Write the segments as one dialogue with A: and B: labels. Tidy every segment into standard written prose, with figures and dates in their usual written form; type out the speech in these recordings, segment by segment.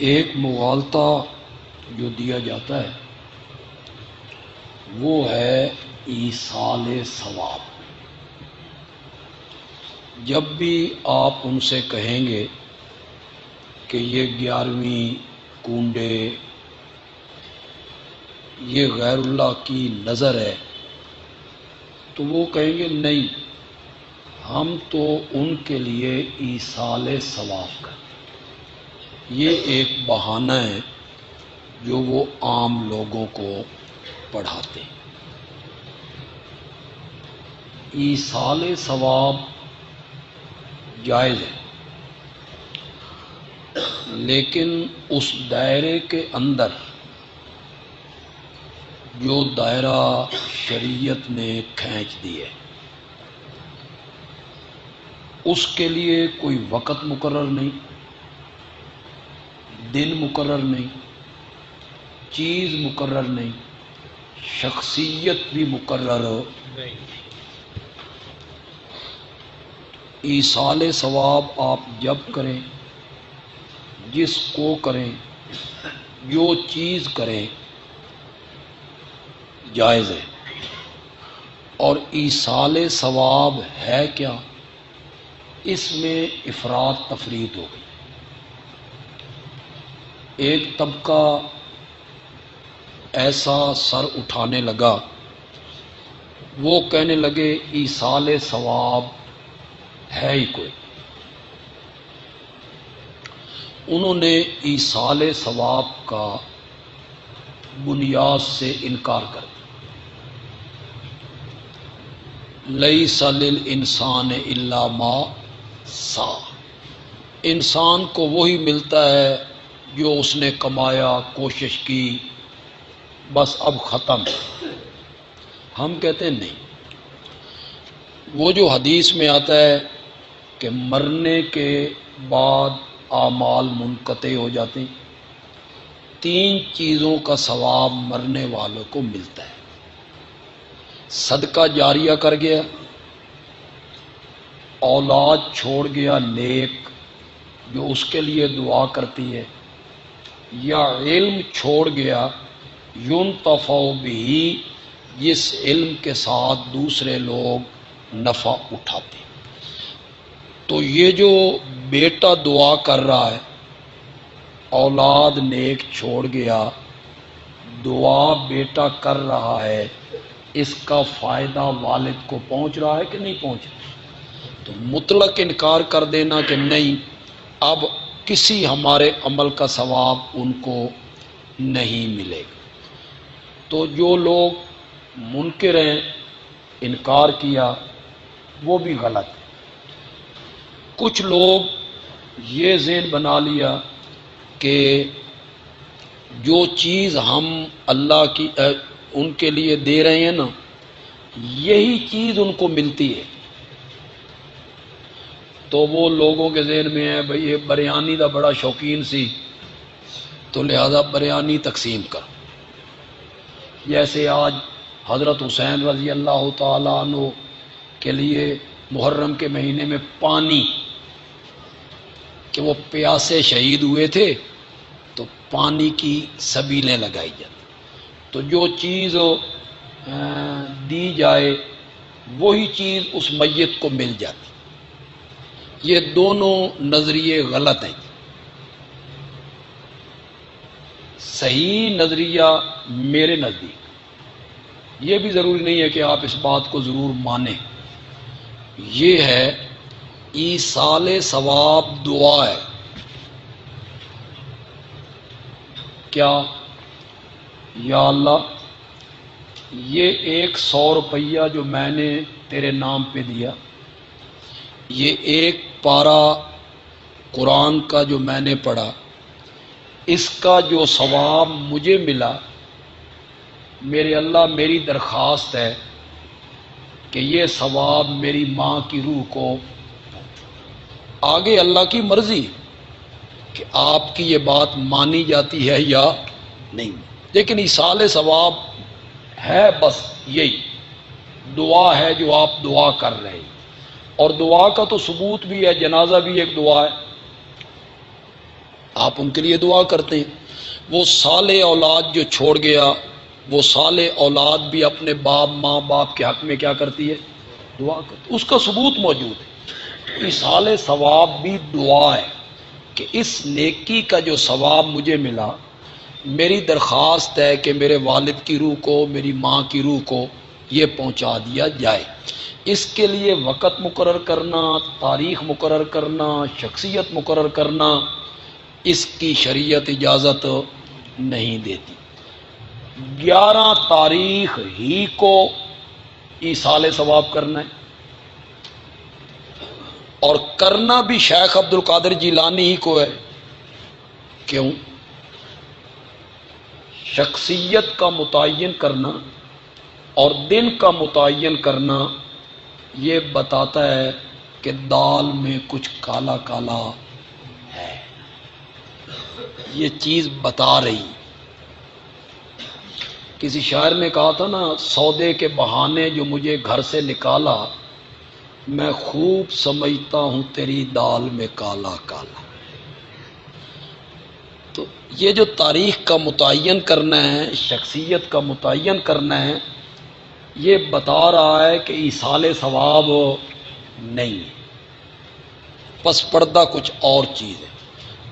A: ایک مغالطہ جو دیا جاتا ہے وہ ہے ایصال ثواب۔ جب بھی آپ ان سے کہیں گے کہ یہ 11ویں کنڈے یہ غیر اللہ کی نظر ہے، تو وہ کہیں گے نہیں، ہم تو ان کے لیے ایصال ثواب کرتے۔ یہ ایک بہانہ ہے جو وہ عام لوگوں کو پڑھاتے ہیں۔ ایصال ثواب جائز ہے، لیکن اس دائرے کے اندر جو دائرہ شریعت نے کھینچ دیے، اس کے لیے کوئی وقت مقرر نہیں، دن مقرر نہیں، چیز مقرر نہیں، شخصیت بھی مقرر نہیں۔ ایصال ثواب آپ جب کریں، جس کو کریں، جو چیز کریں، جائز ہے۔ اور ایصال ثواب ہے کیا؟ اس میں افراط تفریط ہو گئی۔ ایک طبقہ ایسا سر اٹھانے لگا، وہ کہنے لگے ایصال ثواب ہے ہی کوئی۔ انہوں نے ایصال ثواب کا بنیاد سے انکار کر دیا۔ لیس للانسان الا ما سعی، انسان کو وہی ملتا ہے جو اس نے کمایا، کوشش کی، بس اب ختم۔ ہم کہتے ہیں نہیں، وہ جو حدیث میں آتا ہے کہ مرنے کے بعد اعمال منقطع ہو جاتے ہیں، 3 چیزوں کا ثواب مرنے والوں کو ملتا ہے۔ صدقہ جاریہ کر گیا، اولاد چھوڑ گیا نیک جو اس کے لیے دعا کرتی ہے، یا علم چھوڑ گیا ينتفع به، جس علم کے ساتھ دوسرے لوگ نفع اٹھاتے۔ تو یہ جو بیٹا دعا کر رہا ہے، اولاد نیک چھوڑ گیا، دعا بیٹا کر رہا ہے، اس کا فائدہ والد کو پہنچ رہا ہے کہ نہیں پہنچ رہا؟ تو مطلق انکار کر دینا کہ نہیں، اب کسی ہمارے عمل کا ثواب ان کو نہیں ملے گا۔ تو جو لوگ منکر ہیں، انکار کیا، وہ بھی غلط ہے۔ کچھ لوگ یہ ذہن بنا لیا کہ جو چیز ہم اللہ کی ان کے لیے دے رہے ہیں نا، یہی چیز ان کو ملتی ہے۔ تو وہ لوگوں کے ذہن میں ہے بھئی یہ بریانی دا بڑا شوقین سی، تو لہذا بریانی تقسیم کر۔ جیسے آج حضرت حسین رضی اللہ تعالیٰ عنہ کے لیے محرم کے مہینے میں پانی، کہ وہ پیاسے شہید ہوئے تھے، تو پانی کی سبیلیں لگائی جاتی۔ تو جو چیز دی جائے وہی چیز اس میت کو مل جاتی۔ یہ دونوں نظریے غلط ہیں۔ صحیح نظریہ میرے نزدیک، یہ بھی ضروری نہیں ہے کہ آپ اس بات کو ضرور مانیں، یہ ہے ایصال ثواب دعا ہے۔ کیا؟ یا اللہ، یہ 100 روپیہ جو میں نے تیرے نام پہ دیا، یہ 1 پارہ قرآن کا جو میں نے پڑھا، اس کا جو ثواب مجھے ملا، میرے اللہ میری درخواست ہے کہ یہ ثواب میری ماں کی روح کو، آگے اللہ کی مرضی کہ آپ کی یہ بات مانی جاتی ہے یا نہیں، لیکن ایصال ثواب ہے بس یہی دعا ہے جو آپ دعا کر رہے ہیں۔ اور دعا کا تو ثبوت بھی ہے، جنازہ بھی ایک دعا ہے۔ آپ ان کے لیے دعا کرتے ہیں. وہ صالح اولاد جو چھوڑ گیا، وہ صالح اولاد بھی اپنے باپ ماں باپ کے حق میں کیا کرتی ہے؟ دعا کرتی. اس کا ثبوت موجود ہے. ایصال ثواب بھی دعا ہے کہ اس نیکی کا جو ثواب مجھے ملا، میری درخواست ہے کہ میرے والد کی روح کو، میری ماں کی روح کو یہ پہنچا دیا جائے. اس کے لیے وقت مقرر کرنا، تاریخ مقرر کرنا، شخصیت مقرر کرنا، اس کی شریعت اجازت نہیں دیتی. 11 تاریخ ہی کو ایصال ثواب کرنا ہے، اور کرنا بھی شیخ عبد القادر جیلانی ہی کو ہے. کیوں؟ شخصیت کا متعین کرنا اور دن کا متعین کرنا یہ بتاتا ہے کہ دال میں کچھ کالا کالا ہے. یہ چیز بتا رہی. کسی شاعر نے کہا تھا نا، سودے کے بہانے جو مجھے گھر سے نکالا، میں خوب سمجھتا ہوں تیری دال میں کالا کالا. تو یہ جو تاریخ کا متعین کرنا ہے، شخصیت کا متعین کرنا ہے، یہ بتا رہا ہے کہ ایصال ثواب نہیں ہے، پس پردہ کچھ اور چیز ہے.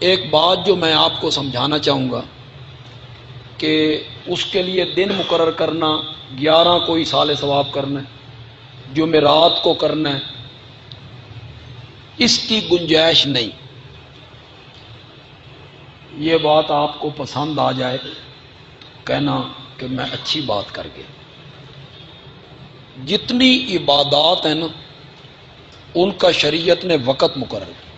A: ایک بات جو میں آپ کو سمجھانا چاہوں گا کہ اس کے لیے دن مقرر کرنا، 11 کو ایصال ثواب کرنا ہے، جمعرات کو کرنا ہے، اس کی گنجائش نہیں. یہ بات آپ کو پسند آ جائے کہنا کہ میں اچھی بات کر گیا. جتنی عبادات ہیں نا، ان کا شریعت نے وقت مقرر کیا.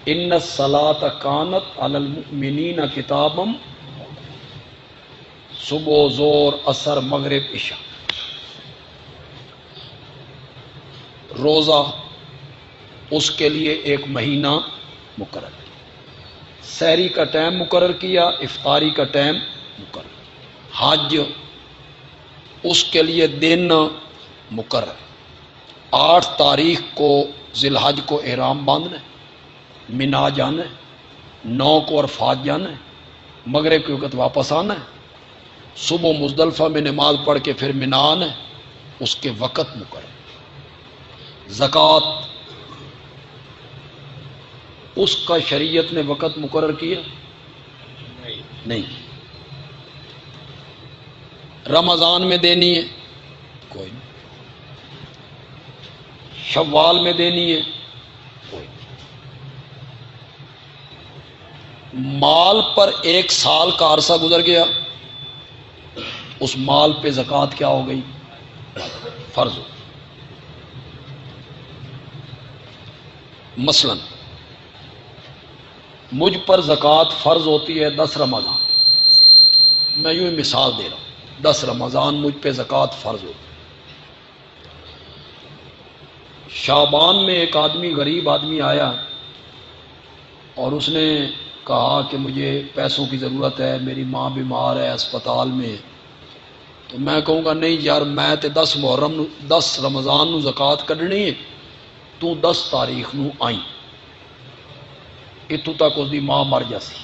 A: ان الصلاۃ کانت علی المؤمنین کتابا، صبح ظہر عصر مغرب عشاء. روزہ اس کے لیے ایک مہینہ مقرر کیا، سحری کا ٹائم مقرر کیا، افطاری کا ٹائم مقرر کیا. حج اس کے لیے دن مقرر. 8 تاریخ کو ذی الحج کو احرام باندھنا ہے، منا جانا ہے، 9 کو عرفات جانا ہے، مغرب کے وقت واپس آنا ہے، صبح مزدلفہ میں نماز پڑھ کے پھر منا آنا ہے. اس کے وقت مقرر. زکوٰۃ اس کا شریعت نے وقت مقرر کیا نہیں. رمضان میں دینی ہے کوئی نہیں، شوال میں دینی ہے کوئی نہیں. مال پر 1 سال کا عرصہ گزر گیا، اس مال پہ زکوٰۃ کیا ہو گئی؟ فرض ہو. مثلا مجھ پر زکوٰۃ فرض ہوتی ہے 10 رمضان، میں یوں ہی مثال دے رہا ہوں، 10 رمضان مجھ پہ زکوٰۃ فرض ہوتی ہے. شعبان میں ایک آدمی، غریب آدمی آیا اور اس نے کہا کہ مجھے پیسوں کی ضرورت ہے، میری ماں بیمار ہے، اسپتال میں. تو میں کہوں گا نہیں یار، میں تے 10 محرم 10 رمضان نو زکوٰۃ کڈنی ہے، تو 10 تاریخ نو آئی. اتوں تک اس دی ماں مر جاسی،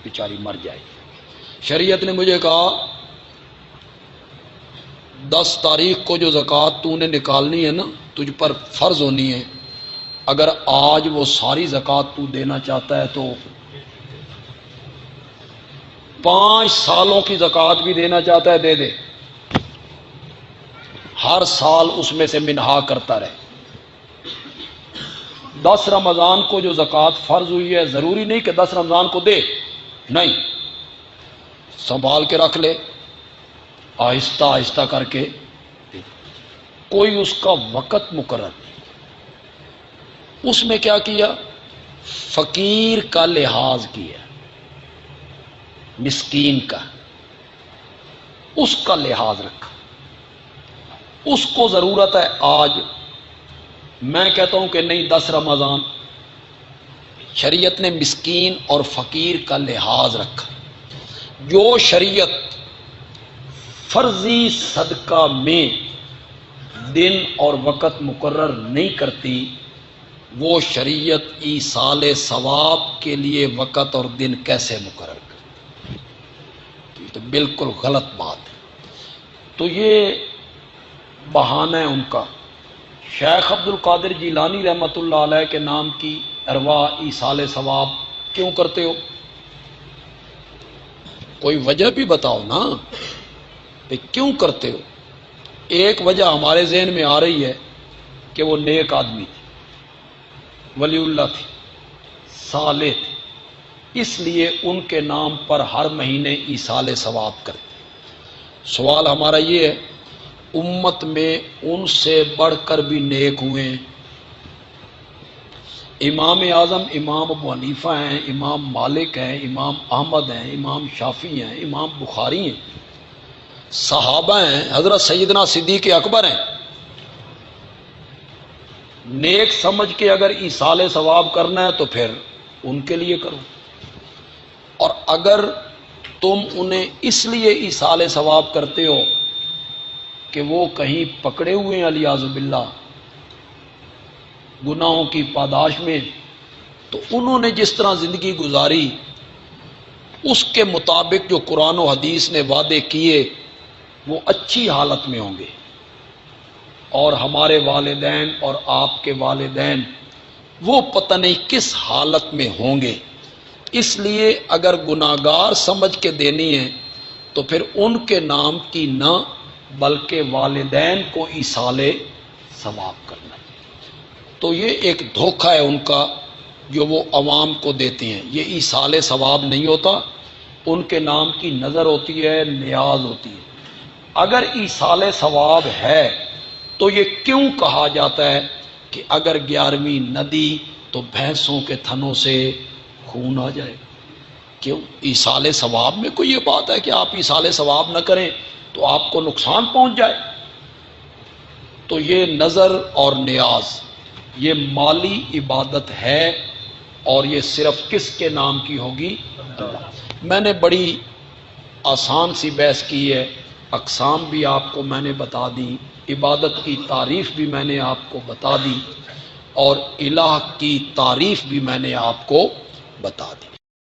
A: بیچاری مر جائے. شریعت نے مجھے کہا 10 تاریخ کو جو زکوٰۃ تو نے نکالنی ہے نا، تجھ پر فرض ہونی ہے، اگر آج وہ ساری زکوٰۃ تو دینا چاہتا ہے تو 5 سالوں کی زکوٰۃ بھی دینا چاہتا ہے دے دے، ہر سال اس میں سے منہا کرتا رہے. 10 رمضان کو جو زکوٰۃ فرض ہوئی ہے، ضروری نہیں کہ 10 رمضان کو دے، نہیں، سنبھال کے رکھ لے، آہستہ آہستہ کر کے دے. کوئی اس کا وقت مقرر نہیں. اس میں کیا کیا؟ فقیر کا لحاظ کیا، مسکین کا، اس کا لحاظ رکھا. اس کو ضرورت ہے آج، میں کہتا ہوں کہ نہیں 10 رمضان. شریعت نے مسکین اور فقیر کا لحاظ رکھا. جو شریعت فرضی صدقہ میں دن اور وقت مقرر نہیں کرتی، وہ شریعت ایصال ثواب کے لیے وقت اور دن کیسے مقرر کرے؟ یہ تو بالکل غلط بات ہے۔ تو یہ بہانہ ہے ان کا۔ شیخ عبد القادر جیلانی رحمۃ اللہ علیہ کے نام کی ارواح ایصال ثواب کیوں کرتے ہو؟ کوئی وجہ بھی بتاؤ نا کہ کیوں کرتے ہو۔ ایک وجہ ہمارے ذہن میں آ رہی ہے کہ وہ نیک آدمی تھے، ولی اللہ تھے، صالح تھے، اس لیے ان کے نام پر ہر مہینے ایصال ثواب کرتے۔ سوال ہمارا یہ ہے، امت میں ان سے بڑھ کر بھی نیک ہوئے ہیں۔ امام اعظم امام ابو حنیفہ ہیں، امام مالک ہیں، امام احمد ہیں، امام شافعی ہیں، امام بخاری ہیں، صحابہ ہیں، حضرت سیدنا صدیق اکبر ہیں۔ نیک سمجھ کے اگر ایصال ثواب کرنا ہے تو پھر ان کے لیے کرو، اور اگر تم انہیں اس لیے ایصال ثواب کرتے ہو کہ وہ کہیں پکڑے ہوئے ہیں علیاذ باللہ گناہوں کی پاداش میں، تو انہوں نے جس طرح زندگی گزاری اس کے مطابق جو قرآن و حدیث نے وعدے کیے وہ اچھی حالت میں ہوں گے، اور ہمارے والدین اور آپ کے والدین وہ پتہ نہیں کس حالت میں ہوں گے۔ اس لیے اگر گناہگار سمجھ کے دینی ہے تو پھر ان کے نام کی نہ بلکہ والدین کو ایصال ثواب کرنا ہے۔ تو یہ ایک دھوکہ ہے ان کا جو وہ عوام کو دیتے ہیں۔ یہ ایصال ثواب نہیں ہوتا، ان کے نام کی نظر ہوتی ہے، نیاز ہوتی ہے۔ اگر ایصال ثواب ہے تو یہ کیوں کہا جاتا ہے کہ اگر 11ویں ندی تو بھینسوں کے تھنوں سے خون آ جائے؟ کیوں؟ ایصال ثواب میں کوئی یہ بات ہے کہ آپ ایصال ثواب نہ کریں تو آپ کو نقصان پہنچ جائے؟ تو یہ نظر اور نیاز یہ مالی عبادت ہے، اور یہ صرف کس کے نام کی ہوگی؟ اللہ۔ میں نے بڑی آسان سی بحث کی ہے، اقسام بھی آپ کو میں نے بتا دی، عبادت کی تعریف بھی میں نے آپ کو بتا دی، اور الہ کی تعریف بھی میں نے آپ کو بتا دی۔